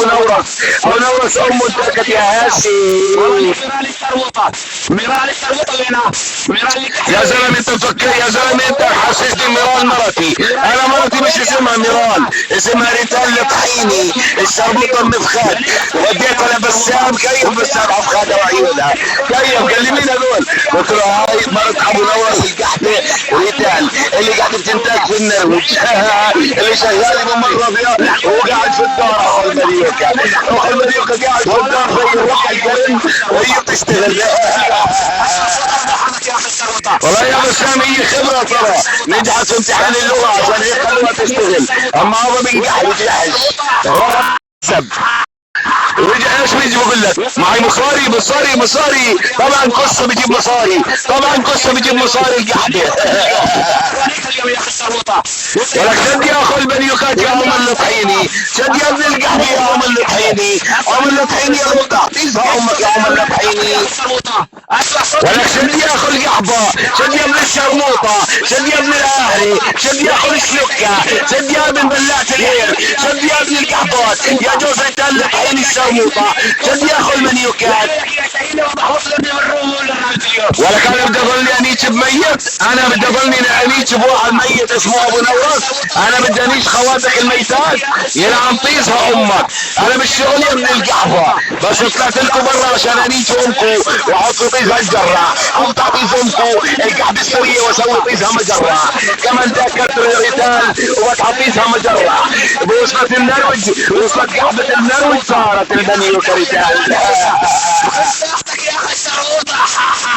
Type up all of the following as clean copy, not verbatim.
ابو نورس. ابو نورس امه اتركت يا هاشم. ميرال الشرموطه، ميرال الشرموطه هنا، ميرال يا زلمه انت مفكر، يا زلمه انت حسسني ميرال مرتي. انا مرتي مش اسمها ميرال، اسمها ريتال الطحيني الشربوطه المفخد. وديتها لبسام، كيف بسام افخادها وعيونها، كيف قال لي مين هذول؟ قلت له هاي مرت ابو نورس القحبه ريتال اللي قاعده بتنتاج في النرويج اللي شغال بمره فيها وهو قاعد في الدار. اخو المريوكا، اخو المريوكا قاعد في الدار زي الروح القرن وهي بتشتغل. والله يا بسام هي خبره ترى، نجحت في امتحان اللغه عشان هيك خلوها تشتغل. اما هذا بينجح بيجحش سب. ورجع ايش بيجي بقول لك معي مصاري طبعا قصه بيجيب مصاري، طبعا قصه بيجيب مصاري القحبه. ولك شد يا اخو البنيوكات يا ام الطحيني، شد يا ابن القحبه يا ام الطحيني، ام الطحيني يا رب تعطيها امك يا ام الطحيني. ولك شد يا اخو القحبه، شد يا ابن الشرموطه، شد يا ابن الاهلي، شد يا اخو الشلكه، شد يا ابن بلات الهير، شد يا ابن القحبات يا جوز ريتال الطحيني الشرموطه، شد يا اخو المنيوكات. ولك انا بدي اظلني انيش بميت، انا بدي اظلني انيش بواحد ميت اسمه ابو نورس، انا بدي انيش خواتك الميتات يلعن طيزها امك. انا بالشغل يا ابن القحبه، بس طلعت لكم برا عشان انيش امكم واحط طيزها الجره، اقطع طيز امكم القحبه السوريه واسوي طيزها مجره. كمان تاكلت الريتال وبتحط طيزها مجره. وصلت النرويج، وصلت قحبه النرويج صارت المنيوكا ريتال.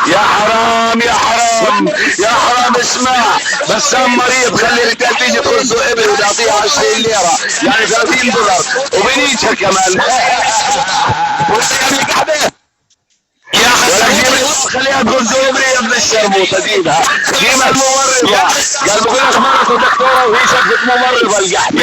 يا حرام يا حرام يا حرام. اسمع بسام مريض، خلي ريتال تيجي تخزه ابل وتعطيها 20 ليره يعني $30 وبنيتها كمان. يا حسن خليها تقول زوبري يا ابن الشرموطه، جيبها جيبها الممرضه. قال بقول لك مرته دكتوره وهي شفت ممرضه القحبه.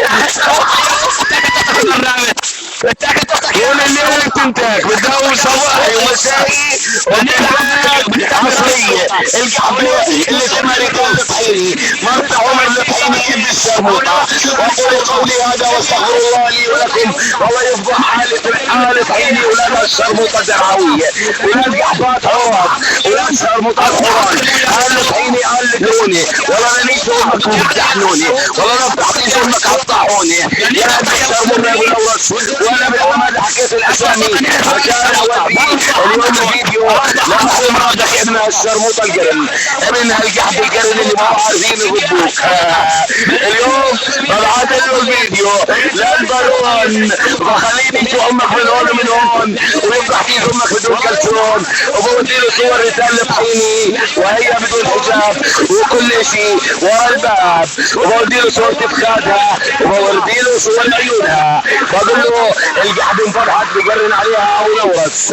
طول الليل بتنتاج بتداوم صباحي ومسائي وبتنتاج عصريه. القحبه اللي اسمها ريتال الطحيني مرت عمر الطحيني ابن الشرموطه. واقول قولي هذا واستغفر الله لي ولكم. والله يفضح حاله طحيني ولاد الشرموطه الدرعويه، ولاد قحبات عرب، ولاد شرموطات حران. قال طحيني قال لدوني، والله انا نيت امك وبتحنوني، والله انا بتعطيش امك قطعوني يا ابن الشرموطه يا ابو نورس. وانا بالعمد حكيت الاسامي عشان اودي اليوم فيديو لاخو مرادك ابن الشرموطه القرن، ابن هالقحب القرن اللي ما عارفين يردوك. اليوم ببعث له الفيديو للبارون بخليني نشوف امك من هون ومن هون ويفتح فيه امك بدون كلسون، وبودي له صور ريتال الطحيني وهي بدون حجاب وكل شيء ورا الباب، وبودي له صور فخادها وبودي له صور عيونها. بقول له القحبه انفتحت بقرن عليها ابو نورس.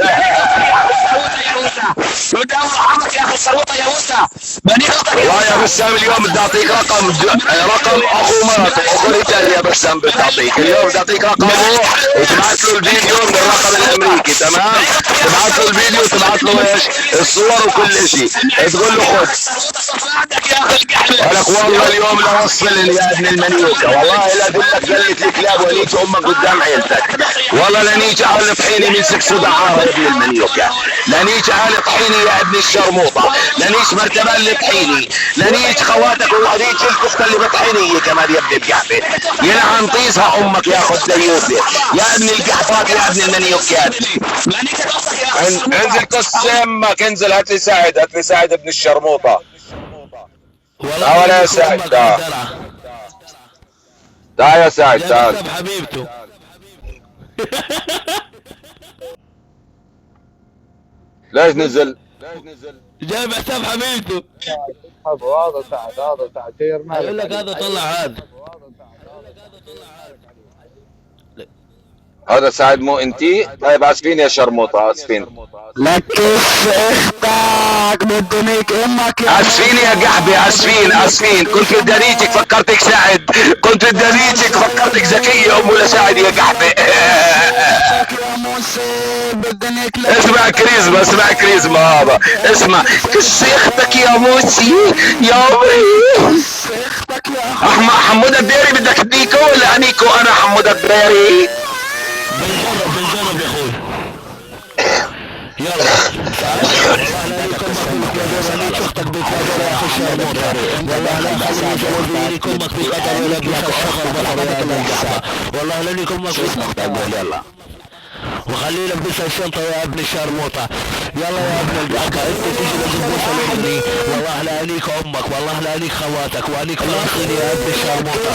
يا اخي الشرموطه يا موسى. والله يا بسام اليوم بدي اعطيك رقم اخو مرته اخو ريتال يا بسام. بدي اعطيك اليوم، بدي اعطيك رقمه وتبعث له الفيديو من الرقم الامريكي، تمام؟ تبعث له الفيديو وتبعث له ايش؟ الصور وكل شيء، تقول له خذ. ولك والله اليوم لوصل يا ابن المنيوكا، والله لا ادلك جلة الكلاب وليت امك قدام عيلتك. والله لنيجي على طحيني من سكس دعاره يا ابن المنيوكا، لنيجي على طحيني يا ابن الشرموطه، لنيش مرتبان لطحيني، لنيش خواتك وهذيك الكفته اللي بطحينيه كمان يا ابن القحبه. يلعن طيزها امك يا اخو الديوثه يا ابن القحطات يا ابن المنيوكات. انزل قص امك، انزل هات لي ساعد، هات لي ساعد ابن الشرموطه. تعال يا سعد، تعال تعال يا سعد، تعال حبيبته. ليش نزل؟ جايب حساب حبيبته. هذا سعد، هذا سعد شير مالك. يقول لك هذا طلع هذا. هذا سعد مو انتي؟ طيب اسفين يا شرموطه، اسفين. لكف اختك بدنيك امك يا اسفين يا قحبه، اسفين. كنت بدي اريجك فكرتك سعد، كنت بدي اريجك فكرتك ذكيه ام ولا سعد يا قحبه. يا موسى بدنيك. اسمع كريزما هذا، اسمع كس اختك يا موسي يا ابي. اختك يا حمود الديري بدك تديكو ولا انيكو؟ انا حمود الديري. الجنب يا اخوي. يلا والله لا ليك امك بالقدر، ليك اختك بالقدر يا اخي الشرموطه. والله لا خلي يجرب ليك امك بالقدر ولا بيك الشغل بطل يا ابن الجحفه. والله لا ليك امك بالقدر. يلا وخليه يلبسها الشنطة يا ابن الشرموطة. يلا يا ابن الجحكة انت تيجي لتلبسها لابني. والله لا انيك امك، والله لا انيك خواتك، وانيك فلسطيني يا ابن الشرموطة.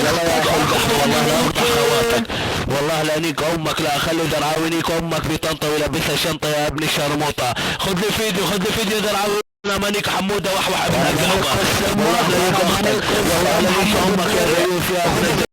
يلا يا اخي الجحفة والله لا اقطع خواتك، والله لا انيك امك، لا اخلي درعاوينيك امك بطنطا ويلبسها الشنطة يا ابن الشرموطة. خذ لي فيديو، خذ لي فيديو درعاوي مانيك حمودة وحوح ابن الجحفة. والله لا انيك امك، والله لا انيك امك يا ريوف يا ابن